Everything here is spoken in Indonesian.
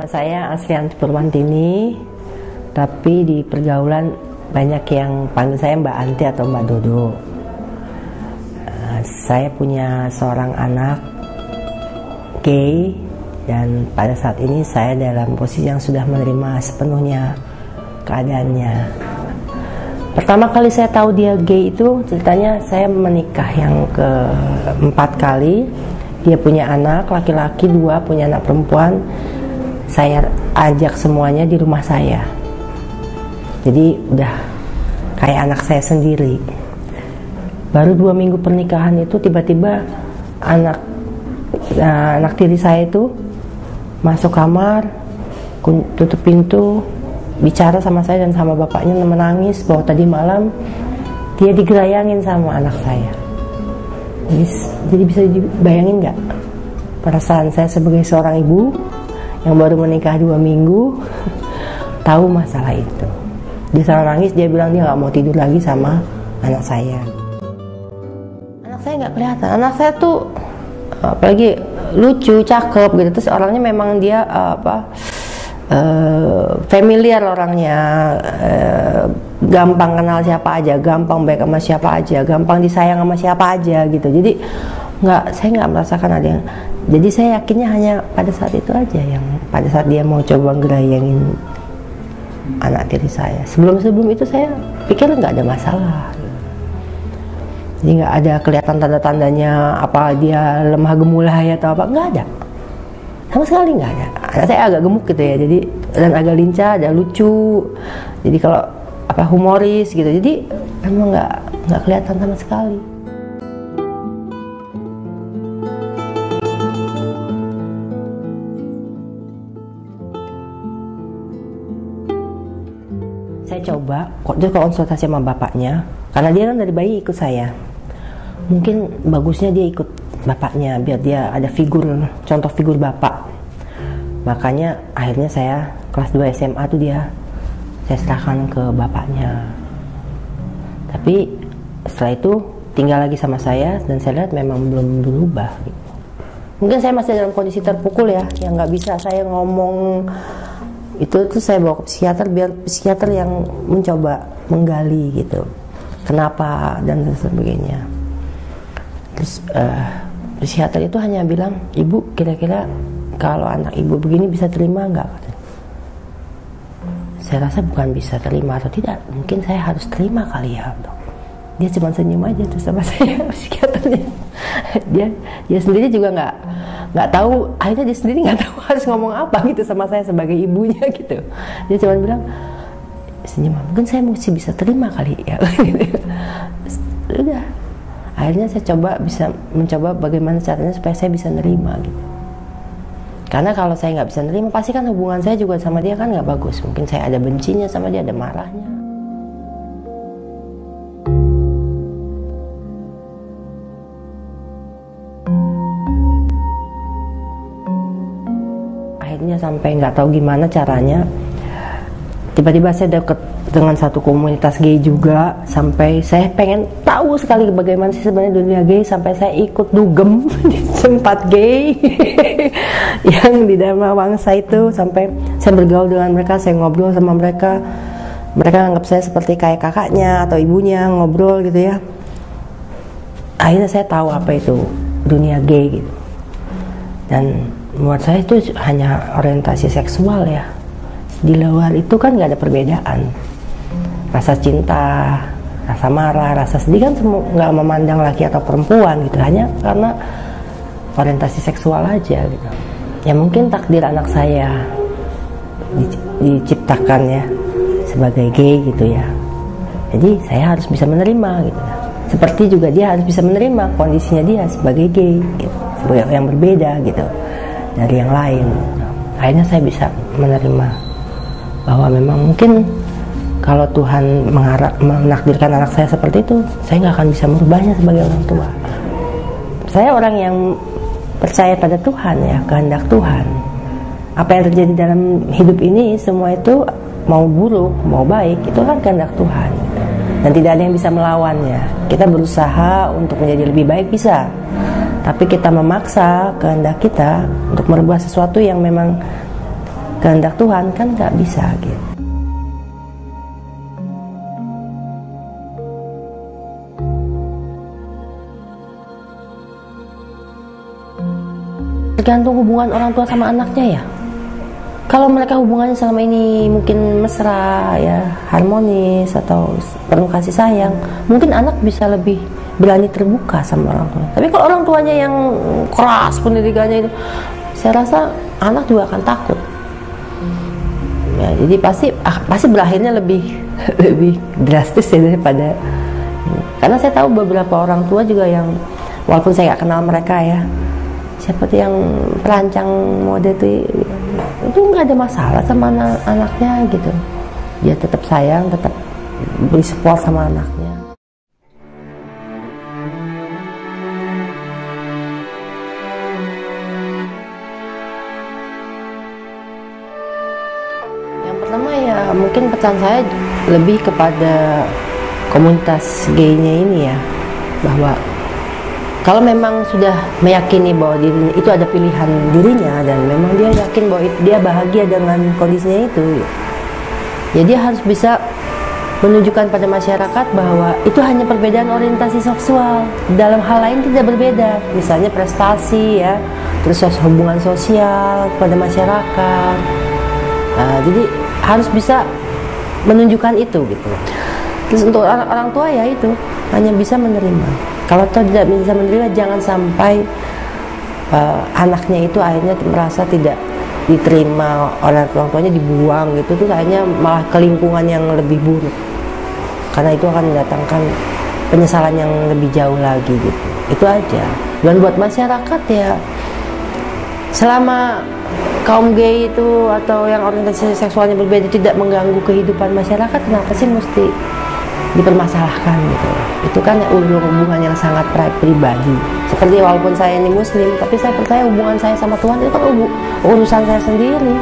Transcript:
Saya Asrianti Purwantini, tapi di pergaulan banyak yang panggil saya Mbak Anti atau Mbak Dodo. Saya punya seorang anak gay, dan pada saat ini saya dalam posisi yang sudah menerima sepenuhnya keadaannya. Pertama kali saya tahu dia gay itu ceritanya saya menikah yang keempat kali. Dia punya anak laki-laki 2, punya anak perempuan. Saya ajak semuanya di rumah saya. Jadi udah kayak anak saya sendiri. Baru 2 minggu pernikahan itu tiba-tiba anak tiri saya itu masuk kamar, tutup pintu, bicara sama saya dan sama bapaknya, menangis bahwa tadi malam dia digerayangin sama anak saya. Jadi bisa dibayangin nggak perasaan saya sebagai seorang ibu yang baru menikah 2 minggu tahu masalah itu. Dia sangat nangis, dia bilang dia nggak mau tidur lagi sama anak saya. Anak saya nggak kelihatan, anak saya tuh apalagi lucu, cakep gitu. Terus orangnya memang dia familiar orangnya, gampang kenal siapa aja, gampang baik sama siapa aja, gampang disayang sama siapa aja gitu. Jadi saya nggak merasakan ada yang. Jadi saya yakinnya hanya pada saat itu aja, yang pada saat dia mau coba gerayangin anak tiri saya. Sebelum itu saya pikir nggak ada masalah. Jadi nggak ada kelihatan tanda-tandanya apa dia lemah gemulai atau apa, nggak ada. Sama sekali nggak ada. Anak saya agak gemuk gitu ya, jadi dan agak lincah, ada lucu. Jadi kalau humoris gitu. Jadi emang nggak kelihatan sama sekali. Saya coba dia konsultasi sama bapaknya, karena dia kan dari bayi ikut saya. Mungkin bagusnya dia ikut bapaknya biar dia ada contoh figur bapak. Makanya akhirnya saya kelas 2 SMA tuh saya serahkan ke bapaknya. Tapi setelah itu tinggal lagi sama saya dan saya lihat memang belum berubah gitu. Mungkin saya masih dalam kondisi terpukul ya, yang nggak bisa saya ngomong itu saya bawa ke psikiater biar psikiater yang mencoba menggali gitu kenapa dan sebagainya. Terus psikiater itu hanya bilang, ibu kira-kira kalau anak ibu begini bisa terima nggak? Saya rasa bukan bisa terima atau tidak, mungkin saya harus terima kali ya. Dia cuma senyum aja tuh sama saya, psikiaternya. Dia sendiri juga nggak tahu, akhirnya dia sendiri nggak tahu harus ngomong apa gitu sama saya sebagai ibunya gitu. Dia cuma bilang senyum, mungkin saya mesti bisa terima kali ya. Udah, akhirnya saya mencoba bagaimana caranya supaya saya bisa nerima gitu. Karena kalau saya nggak bisa nerima, pasti kan hubungan saya juga sama dia kan nggak bagus. Mungkin saya ada bencinya sama dia, ada marahnya. Akhirnya sampai nggak tahu gimana caranya, tiba-tiba saya deket dengan satu komunitas gay juga, sampai saya pengen tahu sekali bagaimana sih sebenarnya dunia gay, sampai saya ikut dugem di tempat gay yang di Dharma Wangsa itu, sampai saya bergaul dengan mereka, saya ngobrol sama mereka anggap saya seperti kayak kakaknya atau ibunya, ngobrol gitu ya. Akhirnya saya tahu apa itu dunia gay gitu, dan menurut saya itu hanya orientasi seksual ya. Di luar itu kan nggak ada perbedaan. Rasa cinta, rasa marah, rasa sedih kan nggak memandang laki atau perempuan gitu, hanya karena orientasi seksual aja gitu. Ya mungkin takdir anak saya diciptakan ya sebagai gay gitu ya. Jadi saya harus bisa menerima gitu. Seperti juga dia harus bisa menerima kondisinya dia sebagai gay gitu, sebagai yang berbeda gitu dari yang lain. Akhirnya saya bisa menerima bahwa memang mungkin kalau Tuhan menakdirkan anak saya seperti itu, saya nggak akan bisa merubahnya sebagai orang tua. Saya orang yang percaya pada Tuhan ya, kehendak Tuhan. Apa yang terjadi dalam hidup ini semua itu mau buruk, mau baik, itu kan kehendak Tuhan. Dan tidak ada yang bisa melawannya. Kita berusaha untuk menjadi lebih baik bisa, tapi kita memaksa kehendak kita untuk merubah sesuatu yang memang kehendak Tuhan, kan nggak bisa gitu. Tergantung hubungan orang tua sama anaknya ya. Kalau mereka hubungannya selama ini mungkin mesra ya, harmonis atau penuh kasih sayang, mungkin anak bisa lebih berani terbuka sama orang tua. Tapi kalau orang tuanya yang keras pendidikannya itu, saya rasa anak juga akan takut. Ya, jadi pasti berakhirnya lebih lebih drastis ya daripada ini. Karena saya tahu beberapa orang tua juga yang walaupun saya nggak kenal mereka ya, seperti yang perancang mode itu nggak ada masalah sama anaknya gitu. Dia tetap sayang, tetap beri support sama anaknya. Yang pertama ya mungkin pesan saya lebih kepada komunitas gaynya ini ya, bahwa kalau memang sudah meyakini bahwa dirinya itu ada pilihan dirinya dan memang dia yakin bahwa dia bahagia dengan kondisinya itu, ya dia harus bisa menunjukkan pada masyarakat bahwa itu hanya perbedaan orientasi seksual. Dalam hal lain tidak berbeda, misalnya prestasi ya, terus hubungan sosial pada masyarakat. Nah, jadi harus bisa menunjukkan itu gitu. Terus untuk orang tua ya itu hanya bisa menerima. Kalau tidak bisa menerima, jangan sampai anaknya itu akhirnya merasa tidak diterima oleh orang tuanya, dibuang gitu, tuh akhirnya malah ke lingkungan yang lebih buruk. Karena itu akan mendatangkan penyesalan yang lebih jauh lagi gitu. Itu aja. Dan buat masyarakat ya, selama kaum gay itu atau yang orientasi seksualnya berbeda tidak mengganggu kehidupan masyarakat, kenapa sih mesti dipermasalahkan gitu? Itu kan hubungan yang sangat pribadi. Seperti walaupun saya ini muslim, tapi saya percaya hubungan saya sama Tuhan itu kan urusan saya sendiri.